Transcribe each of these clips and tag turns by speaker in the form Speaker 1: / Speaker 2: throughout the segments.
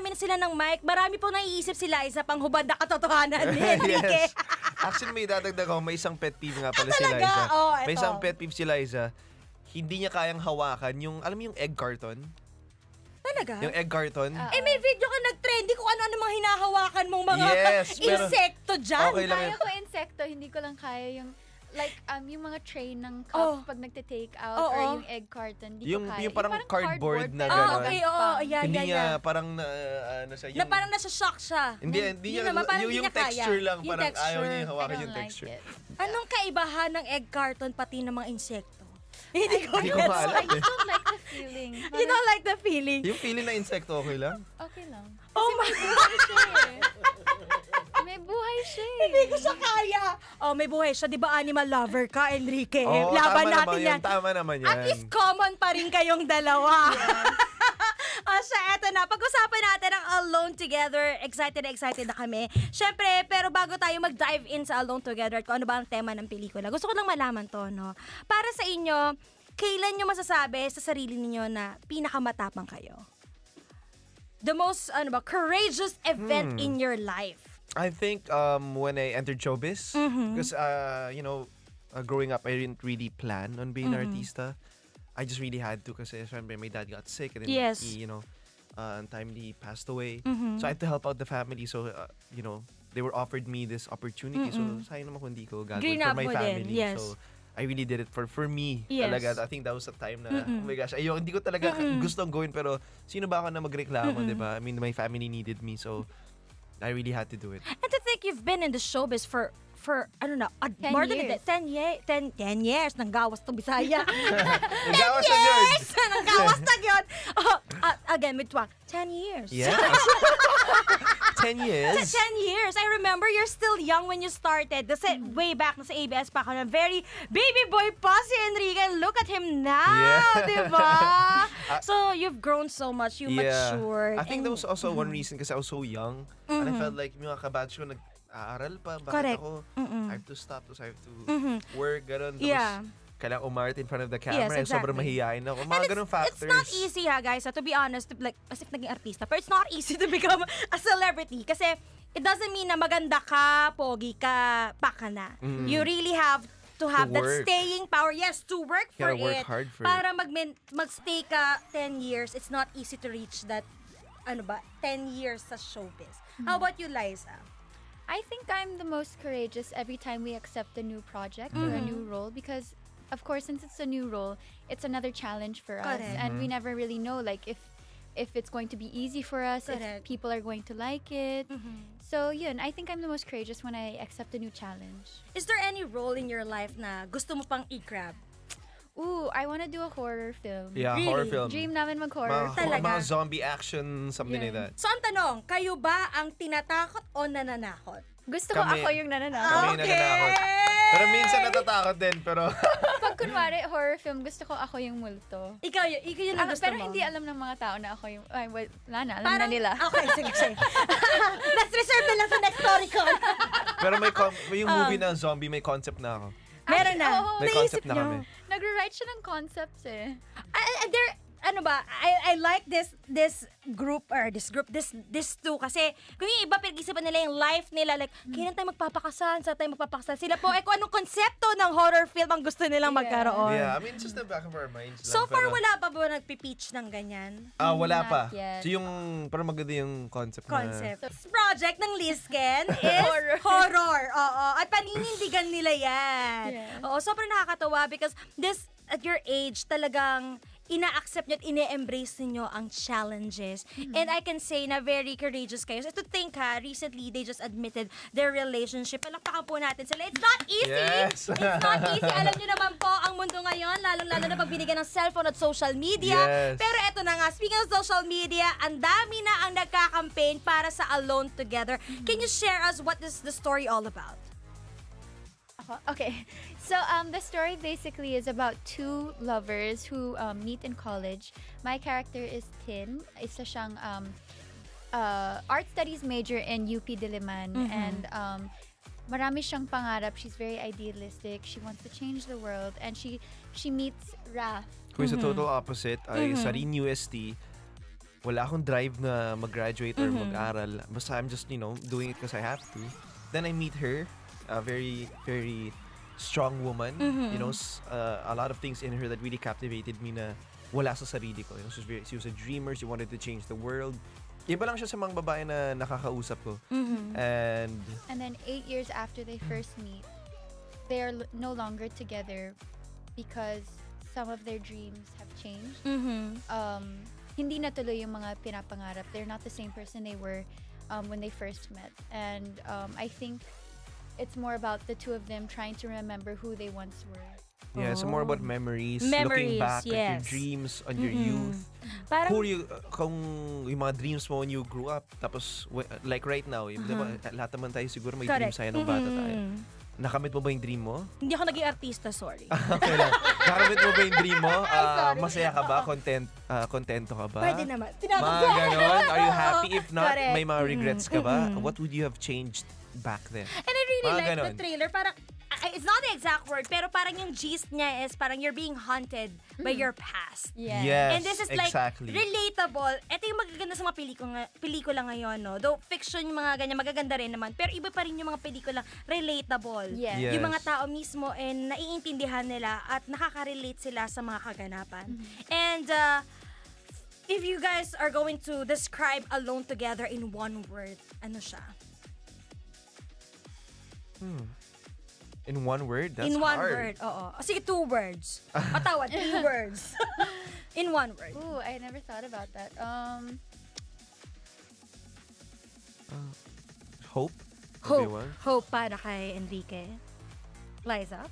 Speaker 1: namin sila ng mic, marami pong naiisip si Liza pang hubad na katotohanan ni Enrique.
Speaker 2: Yes. Actually, may dadagdag ako. May isang pet peeve nga pala si
Speaker 1: Talaga?
Speaker 2: Liza.
Speaker 1: Oh,
Speaker 2: may
Speaker 1: eto.
Speaker 2: isang pet peeve si Liza. Hindi niya kayang hawakan yung, alam mo yung egg carton?
Speaker 1: Talaga?
Speaker 2: Yung egg carton?
Speaker 1: May video ka nag-trendy kung ano-ano mga hinahawakan mong mga
Speaker 2: Yes, pero-
Speaker 1: insekto dyan.
Speaker 2: Okay lang
Speaker 3: Kaya
Speaker 2: yun.
Speaker 3: ko insekto, hindi ko lang kaya yung yung mga tray ng cups pag nagte-take out or yung egg carton, hindi ko kaya.
Speaker 2: Yung parang cardboard na
Speaker 3: pero
Speaker 2: gano'n.
Speaker 1: Okay, oo. Yeah,
Speaker 2: Hindi
Speaker 1: yeah,
Speaker 2: niya
Speaker 1: yeah.
Speaker 2: parang
Speaker 1: Na parang nasa shock siya.
Speaker 2: Hindi niya,
Speaker 1: naman, parang hindi
Speaker 2: yung
Speaker 1: niya kaya.
Speaker 2: texture lang,
Speaker 1: Yung
Speaker 2: parang
Speaker 1: texture.
Speaker 2: ayaw niya
Speaker 3: I
Speaker 2: hawakan
Speaker 3: don't
Speaker 2: yung
Speaker 3: like
Speaker 2: texture.
Speaker 3: it.
Speaker 1: Anong kaibahan ng egg carton pati ng mga insekto? Hindi ko
Speaker 2: Hindi ko
Speaker 1: gets.
Speaker 2: maalam
Speaker 3: I just don't like the feeling.
Speaker 1: You don't like the feeling?
Speaker 2: Yung feeling na insekto, okay lang?
Speaker 3: Okay lang.
Speaker 1: Oh my
Speaker 3: May buhay siya eh.
Speaker 1: Hindi ko siya kaya. Oh, may buhay siya. Di ba animal lover ka, Enrique?
Speaker 2: Oo,
Speaker 1: Laban
Speaker 2: tama
Speaker 1: natin
Speaker 2: naman
Speaker 1: yan.
Speaker 2: Tama naman yan.
Speaker 1: At least common pa rin kayong dalawa. Siya, eto na. Pag-usapan natin ang Alone Together. Excited na kami. Siyempre, pero bago tayo mag-dive in sa Alone Together at kung ano ba ang tema ng pelikula, gusto ko lang malaman to, no? Para sa inyo, kailan nyo masasabi sa sarili ninyo na pinakamatapang kayo? The most, courageous event in your life?
Speaker 2: I think when I entered showbiz, because growing up, I didn't really plan on being an artista. I just really had to kasi syempre my dad got sick and then
Speaker 1: Yes.
Speaker 2: he, untimely passed away. So I had to help out the family. So, they were offered me this opportunity. So, sayang naman kung hindi ko gagawin for
Speaker 1: Green up
Speaker 2: my
Speaker 1: mo din,
Speaker 2: family.
Speaker 1: yes.
Speaker 2: So, I really did it for me.
Speaker 1: Yes.
Speaker 2: Talaga. I think that was the time na, oh my gosh, hindi ko talaga gustong gawin pero sino ba ako na magreklamo, di ba? I mean, my family needed me. So, I really had to do it.
Speaker 1: And to think you've been in the showbiz for I don't know,
Speaker 3: 10
Speaker 1: more than
Speaker 3: years.
Speaker 1: 10 years. Nanggawas tong Bisaya.
Speaker 2: Nagawas na yun!
Speaker 1: Nanggawas na yun. Again, with twang. 10 years.
Speaker 2: Yes. 10 years.
Speaker 1: 10 years. I remember you're still young when you started. Kasi way back na sa ABS pa ka na very baby boy pa si Enrique. And look at him now,
Speaker 2: Yeah.
Speaker 1: diba? So you've grown so much. You matured.
Speaker 2: I think that was also one reason kasi I was so young. And I felt like yung mga kabatch ko nag-aaral pa. Bakit
Speaker 1: Correct.
Speaker 2: ako? I have to stop. Tapos I have to work. Ganun. Tapos
Speaker 1: Yeah.
Speaker 2: kailangan umart in front of the camera.
Speaker 1: Yes,
Speaker 2: And sobrang
Speaker 1: exactly.
Speaker 2: mahihain ako.
Speaker 1: And
Speaker 2: Mga ganun factors.
Speaker 1: It's not easy guys, to be honest, like, as if naging artista, but it's not easy to become a celebrity kasi it doesn't mean na maganda ka, pogi ka, baka na. You really have to have that
Speaker 2: work.
Speaker 1: staying power. Yes, to work for
Speaker 2: Gotta work
Speaker 1: it.
Speaker 2: hard for
Speaker 1: para magstay ka 10 years, it's not easy to reach that, 10 years sa showbiz. How about you, Liza?
Speaker 3: I think I'm the most courageous every time we accept a new project or a new role because, of course, since it's a new role, it's another challenge for us.
Speaker 1: Correct.
Speaker 3: And we never really know like if it's going to be easy for us,
Speaker 1: Correct.
Speaker 3: if people are going to like it. So, yun, I think I'm the most courageous when I accept a new challenge.
Speaker 1: Is there any role in your life na gusto mo pang i-grab?
Speaker 3: Ooh, I want to do a horror film.
Speaker 2: Yeah,
Speaker 1: Really?
Speaker 2: horror film.
Speaker 3: Dream namin mag-horror film.
Speaker 1: Talaga?
Speaker 2: Mga zombie action, something like that.
Speaker 1: So ang tanong, kayo ba ang tinatakot o nananakot?
Speaker 3: Gusto ko
Speaker 2: Kami-
Speaker 3: ako yung nananakot.
Speaker 2: Kami natatakot. Pero minsan natatakot din, pero
Speaker 3: Pag kunwari horror film, gusto ko ako yung multo.
Speaker 1: Ikaw yun ang gusto
Speaker 3: Pero
Speaker 1: mo.
Speaker 3: hindi alam ng mga tao na ako yung... Ay, wala na. Alam
Speaker 1: Parang,
Speaker 3: na nila.
Speaker 1: Okay, sige. Let's reserve na lang sa next story ko.
Speaker 2: pero yung movie na zombie, may concept na ako.
Speaker 1: Meron na.
Speaker 3: Oo,
Speaker 2: May
Speaker 1: Naisip
Speaker 2: concept na
Speaker 1: nyo.
Speaker 2: kami.
Speaker 3: Nagre-write siya ng concepts eh.
Speaker 1: I like this group this two kasi kung yung iba pinag-isipan nila yung life nila like kailan tayo magpapakasal, saan tayo magpapakasal, sila po kung anong konsepto ng horror film ang gusto nilang magkaroon.
Speaker 2: Yeah, I mean, it's just the back of our minds lang.
Speaker 1: So far
Speaker 2: pero,
Speaker 1: wala pa ba nagpi-pitch ng ganyan?
Speaker 2: wala
Speaker 3: Not
Speaker 2: pa.
Speaker 3: yet.
Speaker 2: So yung, parang maganda yung concept.
Speaker 1: This project ng Lizken is horror. Oo. At paninindigan nila yan.
Speaker 3: Yeah.
Speaker 1: Oo, sobrang nakakatawa because this, at your age, talagang ina-accept nyo at ine-embrace ninyo ang challenges. And I can say na very courageous kayo. So to think recently they just admitted their relationship. Palakpakan po natin sila. It's not easy.
Speaker 2: Yes.
Speaker 1: It's not easy. Alam nyo naman po, ang mundo ngayon, lalong-lalo na pag binigyan ng cellphone at social media.
Speaker 2: Yes.
Speaker 1: Pero eto na nga, speaking of social media, ang dami na ang nagka-campaign para sa Alone Together. Can you share us what is the story all about?
Speaker 3: Okay. So, the story basically is about two lovers who meet in college. My character is Tin. Isa siyang art studies major in UP Diliman. And marami siyang pangarap. She's very idealistic. She wants to change the world. And she meets Raph.
Speaker 2: Who is a total opposite, ay Sarin UST. wala akong drive na mag-graduate or mag-aral. Basta I'm just, doing it because I have to. Then I meet her, a very, very strong woman. A lot of things in her that really captivated me na wala sa sarili ko. She was a dreamer. She wanted to change the world. Iba lang siya sa mga babae na nakakausap ko. And
Speaker 3: then 8 years after they first meet, they are no longer together because some of their dreams have changed. Hindi na tuloy yung mga pinapangarap. They're not the same person they were when they first met. And I think it's more about the two of them trying to remember who they once were.
Speaker 2: yeah, it's more about memories,
Speaker 1: Memories,
Speaker 2: looking back at your
Speaker 1: yes.
Speaker 2: dreams on your youth.
Speaker 1: Parang,
Speaker 2: Kung yung mga dreams mo when you grew up, tapos like right now, diba, lahat naman tayo siguro may
Speaker 1: correct.
Speaker 2: dreams tayo nung bata tayo. Nakamit mo ba yung dream mo?
Speaker 1: Hindi ako naging artista, sorry.
Speaker 2: Okay lang. Nakamit mo ba yung dream mo? Masaya ka ba? Kontento ka ba?
Speaker 1: Pwede naman.
Speaker 2: Mga ganon? Are you happy? If not,
Speaker 1: Correct.
Speaker 2: may mga regrets ka ba? What would you have changed back then?
Speaker 1: And I really
Speaker 2: Mga
Speaker 1: like
Speaker 2: ganon.
Speaker 1: the trailer. Parang, it's not the exact word, pero parang yung gist niya is parang you're being haunted by your past.
Speaker 3: Yeah.
Speaker 2: Yes,
Speaker 1: And this is like
Speaker 2: exactly.
Speaker 1: relatable. Ito yung magaganda sa mga pelikula ngayon, no? Though fiction yung mga ganyan, magaganda rin naman. Pero iba pa rin yung mga pelikula relatable.
Speaker 3: Yes.
Speaker 2: Yes.
Speaker 1: Yung mga tao mismo naiintindihan nila at nakaka-relate sila sa mga kaganapan. And if you guys are going to describe Alone Together in one word, ano siya?
Speaker 2: In one word? That's
Speaker 1: in one
Speaker 2: hard.
Speaker 1: word, oo. O, sige, 2 words. Patawad, 3 words. In one word.
Speaker 3: Ooh, I never thought about that.
Speaker 2: Hope? Would be
Speaker 1: Hope.
Speaker 2: one.
Speaker 1: Hope para kay Enrique. Liza?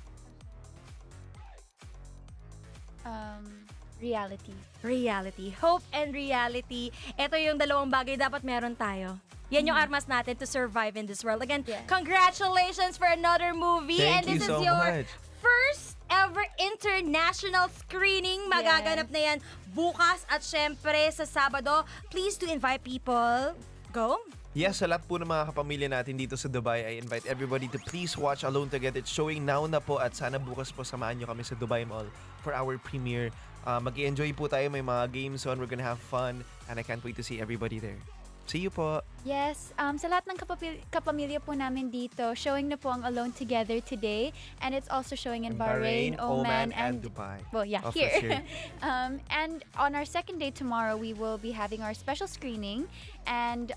Speaker 3: Reality.
Speaker 1: Reality. Hope and reality. Ito yung dalawang bagay dapat meron tayo. Yan yung armas natin to survive in this world. Again,
Speaker 3: Yeah.
Speaker 1: congratulations for another movie.
Speaker 2: Thank
Speaker 1: and this
Speaker 2: you so
Speaker 1: is your
Speaker 2: much.
Speaker 1: first ever international screening. Magaganap na yan bukas at syempre sa Sabado. Please to invite people. Go.
Speaker 2: Yes, sa lahat po ng mga kapamilya natin dito sa Dubai, I invite everybody to please watch Alone Together. It's showing now na po at sana bukas po samahan nyo kami sa Dubai Mall for our premiere. Mag-i-enjoy po tayo, may mga games on, we're gonna have fun, and I can't wait to see everybody there. See you po!
Speaker 3: Yes, sa lahat ng kapamilya po namin dito, showing na po ang Alone Together today. And it's also showing in Bahrain, Oman, and
Speaker 2: Dubai.
Speaker 3: well, yeah,
Speaker 2: Of
Speaker 3: here.
Speaker 2: course, here.
Speaker 3: And on our second day tomorrow, we will be having our special screening. And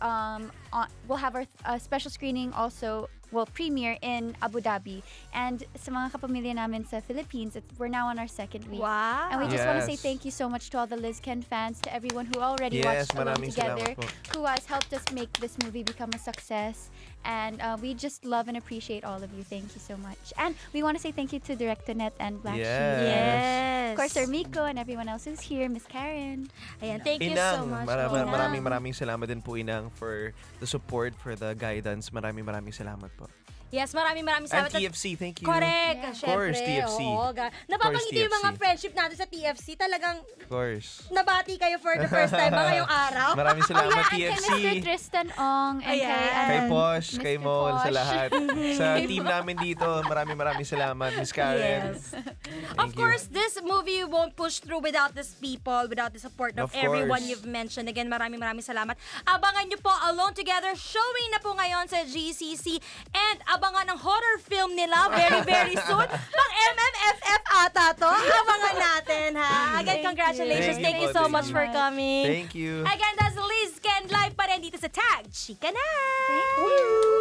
Speaker 3: we'll have our special screening also, premiere in Abu Dhabi. And sa mga kapamilya namin sa Philippines, we're now on our second week.
Speaker 1: Wow.
Speaker 3: And we just want to say
Speaker 2: Yes.
Speaker 3: thank you so much to all the Liz Ken fans, to everyone who already
Speaker 2: Yes,
Speaker 3: watched Alone
Speaker 2: maraming
Speaker 3: Together,
Speaker 2: salamat po.
Speaker 3: who has helped us make this movie become a success. And we just love and appreciate all of you. Thank you so much. And we want to say thank you to Director Net and Black Sheep.
Speaker 1: Yes.
Speaker 3: Of course, Sir Miko and everyone else who's here, Miss Karen.
Speaker 1: Ayan, thank you so
Speaker 2: Inang,
Speaker 1: much.
Speaker 2: maraming salamat din po Inang for the support, for the guidance. Maraming salamat po.
Speaker 1: Yes, maraming
Speaker 2: And
Speaker 1: salamat.
Speaker 2: TFC, thank you.
Speaker 1: Correct.
Speaker 3: Yeah.
Speaker 2: Of
Speaker 1: Syempre,
Speaker 2: course, TFC.
Speaker 1: Oo, napapangiti yung mga
Speaker 2: TFC.
Speaker 1: friendship natin sa TFC. Talagang
Speaker 2: Of course.
Speaker 1: nabati kayo for the first time ba ngayong araw?
Speaker 2: Maraming salamat,
Speaker 3: And
Speaker 2: TFC.
Speaker 3: kay Mr. Tristan Ong and
Speaker 1: Ayan.
Speaker 3: kay
Speaker 2: Kay Posh,
Speaker 3: Mr.
Speaker 2: kay Mol, sa
Speaker 3: Posh.
Speaker 2: lahat. Sa team namin dito, maraming salamat. Miss Karen.
Speaker 1: Yes. Of
Speaker 2: Thank you.
Speaker 1: course, this movie won't push through without these people, without the support of
Speaker 2: Of
Speaker 1: everyone
Speaker 2: course.
Speaker 1: you've mentioned. Again, maraming salamat. Abangan nyo po Alone Together. Showing na po ngayon sa GCC. And abangan ang horror film nila very soon. Pang MMFF ata to. Abangan natin, ha? Again,
Speaker 3: Thank
Speaker 1: congratulations.
Speaker 3: you.
Speaker 1: Thank you
Speaker 2: Thank
Speaker 1: so
Speaker 2: you.
Speaker 1: much for coming.
Speaker 2: Thank you.
Speaker 1: Again, that's Liz Ken live pa rin dito sa Tag Chika na!
Speaker 3: Thank you.